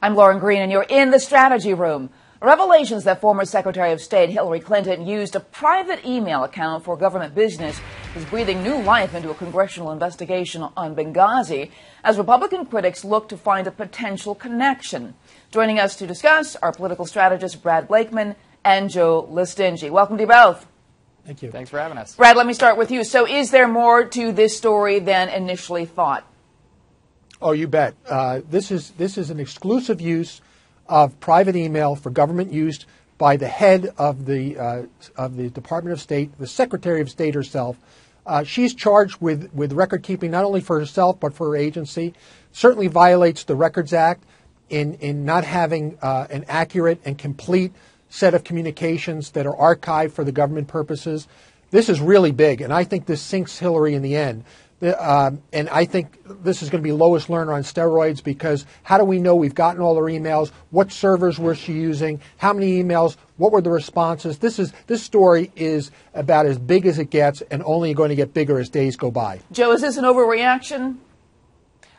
I'm Lauren Green, and you're in the strategy room. Revelations that former Secretary of State Hillary Clinton used a private email account for government business is breathing new life into a congressional investigation on Benghazi as Republican critics look to find a potential connection. Joining us to discuss are political strategists Brad Blakeman and Joe Lestingi. Welcome to you both. Thank you. Thanks for having us. Brad, let me start with you. So is there more to this story than initially thought? Oh, you bet. This is an exclusive use of private email for government use by the head of the Department of State, the Secretary of State herself. She's charged with record keeping not only for herself but for her agency. Certainly violates the Records Act in not having an accurate and complete set of communications that are archived for the government purposes. This is really big, and I think this sinks Hillary in the end. And I think this is going to be Lois Lerner on steroids, because how do we know we've gotten all her emails? What servers was she using? How many emails? What were the responses? This story is about as big as it gets, and only going to get bigger as days go by. Joe, is this an overreaction?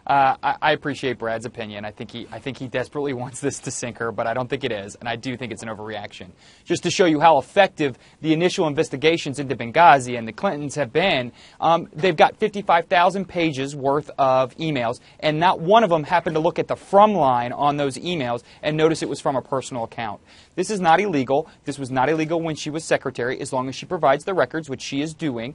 I appreciate Brad's opinion. I think he desperately wants this to sink her, but I don't think it is, and I do think it's an overreaction. Just to show you how effective the initial investigations into Benghazi and the Clintons have been, they've got 55,000 pages worth of emails, and not one of them happened to look at the from line on those emails and notice it was from a personal account. This is not illegal. This was not illegal when she was secretary, as long as she provides the records, which she is doing.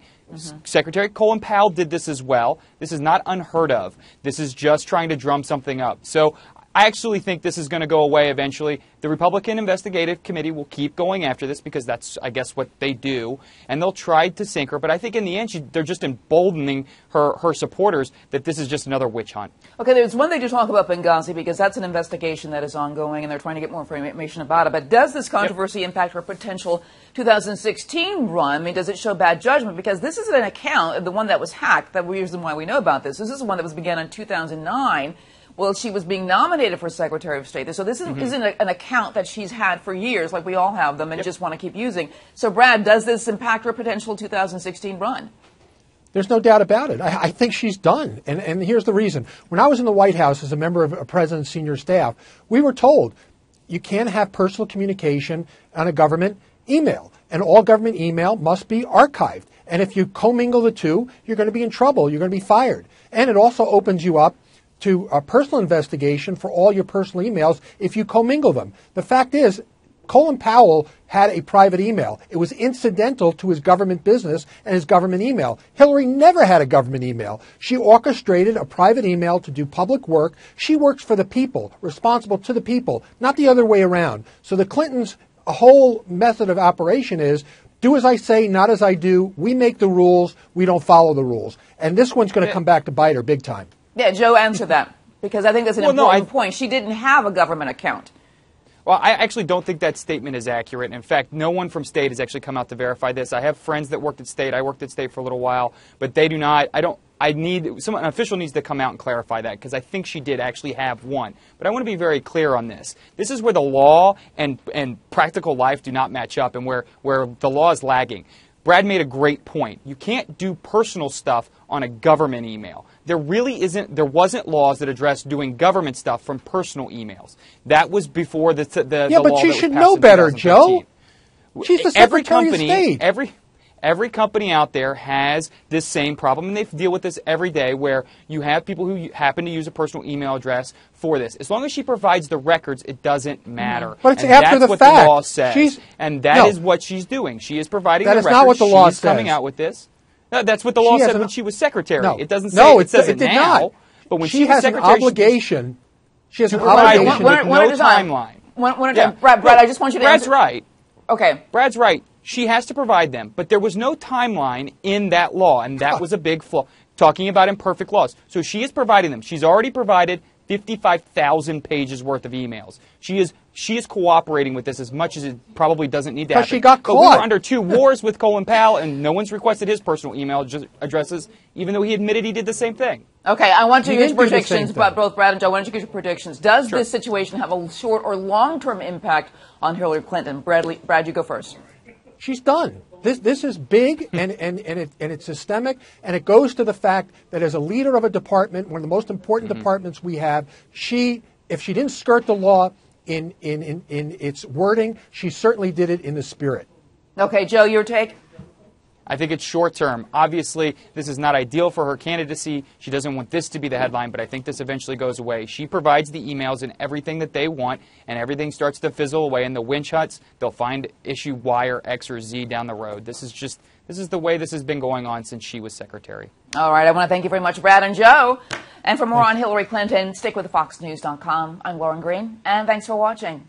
Secretary Colin Powell did this as well. This is not unheard of. This is just trying to drum something up. So I actually think this is going to go away eventually. The Republican Investigative Committee will keep going after this because that's, I guess, what they do. And they'll try to sink her. But I think in the end, they're just emboldening her supporters that this is just another witch hunt. Okay, there's one thing to talk about Benghazi, because that's an investigation that is ongoing and they're trying to get more information about it. But does this controversy impact her potential 2016 run? I mean, does it show bad judgment? Because this is an account, the one that was hacked, the reason why we know about this. This is the one that was began in 2009. Well, she was being nominated for Secretary of State. So this isn't an account that she's had for years, like we all have them, and just want to keep using. So, Brad, does this impact her potential 2016 run? There's no doubt about it. I think she's done. And here's the reason. When I was in the White House as a member of a president's senior staff, we were told you can't have personal communication on a government email. And all government email must be archived. And if you commingle the two, you're going to be in trouble. You're going to be fired. And it also opens you up to a personal investigation for all your personal emails if you commingle them. The fact is, Colin Powell had a private email. It was incidental to his government business and his government email. Hillary never had a government email. She orchestrated a private email to do public work. She works for the people, responsible to the people, not the other way around. So the Clintons' whole method of operation is, do as I say, not as I do. We make the rules. We don't follow the rules. And this one's going to come back to bite her big time. Yeah, Joe, answer that, because I think that's an important point. She didn't have a government account. Well, I actually don't think that statement is accurate. In fact, no one from State has actually come out to verify this. I have friends that worked at State. I worked at State for a little while, but they do not. An official needs to come out and clarify that, because I think she did actually have one. But I want to be very clear on this. This is where the law and practical life do not match up, and where the law is lagging. Brad made a great point. You can't do personal stuff on a government email. There wasn't laws that addressed doing government stuff from personal emails. That was before the law but she should know better, Joe. She's the Secretary of State. Every company out there has this same problem, and they deal with this every day, where you have people who happen to use a personal email address for this. As long as she provides the records, it doesn't matter. But it's and after the fact. fact. The law says. And that is what she's doing. She is providing the records. That is not what the law says. She's coming out with this. No, that's what the law said when she was secretary. No. It doesn't say no, it says it did now. Not. But when she was has secretary, an obligation. She has an provide obligation. with no timeline. Brad, I just want you to Brad's answer. right. Okay. Brad's right. She has to provide them, but there was no timeline in that law, and that was a big flaw. Talking about imperfect laws. So she is providing them. She's already provided 55,000 pages worth of emails. She is cooperating with this as much as it probably doesn't need to happen. She got caught. But we were under two wars with Colin Powell, and no one's requested his personal email addresses, even though he admitted he did the same thing. Okay, I want you to get your predictions, but both Brad and Joe, why don't you get your predictions? Does this situation have a short or long-term impact on Hillary Clinton? Brad, you go first. She's done. This is big and it's systemic, and it goes to the fact that as a leader of a department, one of the most important departments we have, if she didn't skirt the law in its wording, she certainly did it in the spirit. Okay, Joe, your take? I think it's short term. Obviously, this is not ideal for her candidacy. She doesn't want this to be the headline, but I think this eventually goes away. She provides the emails and everything that they want, and everything starts to fizzle away in the winch huts. They'll find issue Y or X or Z down the road. This is the way this has been going on since she was secretary. All right, I want to thank you very much, Brad and Joe. And for more on Hillary Clinton, stick with FoxNews.com. I'm Lauren Green, and thanks for watching.